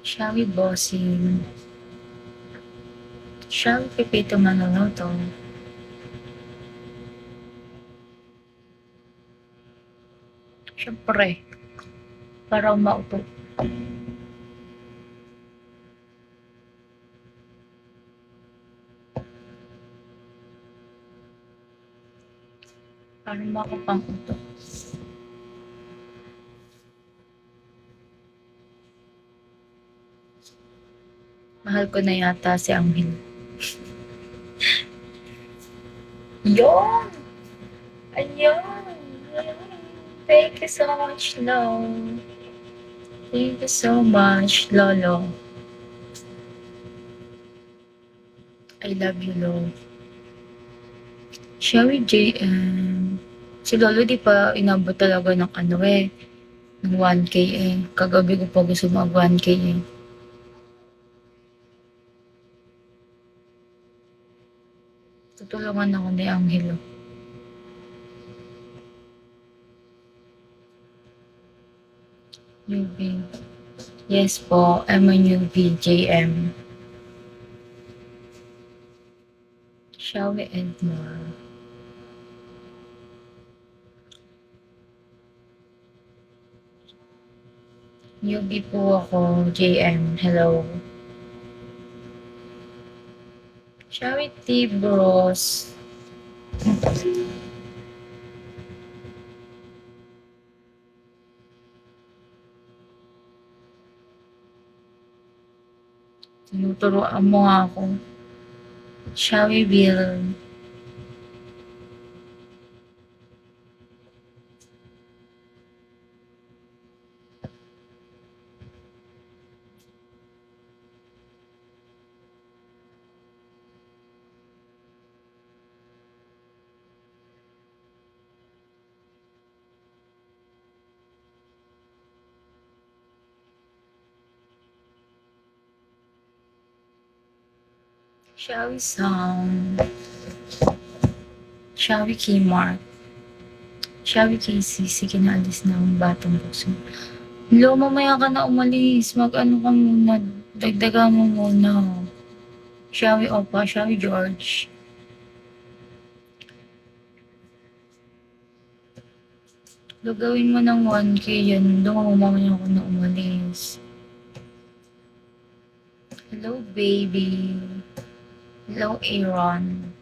Shall we, bossing? Shall we, Pipito Manoloto? Siyempre, para maupo. Para makapang-uto. Mahal ko na yata si Anghel. Yon! Ayun! Thank you so much, love. Thank you so much, Lolo. I love you, love. Shall we, JM? Si Lolo di pa inabot talaga ng ng 1K eh. Kagabi ko pa gusto mag 1K eh. Tutulungan ako ni Angelo. Newbie. Yes po, I'm a newbie, JM. Shall we end more? Newbie po ako, JM. Hello. Shall we, T-Bros? Tinuturoan mo nga ako. Shall we, Bill? Shall we, Sound? Shall we, Kmart? Shall we, KC? Sige na, alis na ang batang buso. Lo, mamaya ka na umalis. Mag-ano ka muna. Dagdagan mo muna. Shall we, Opa? Shall we, George? Lo, gawin mo ng 1K yan. Lo, mamaya ka na umalis. Hello, baby. Hello, Aaron.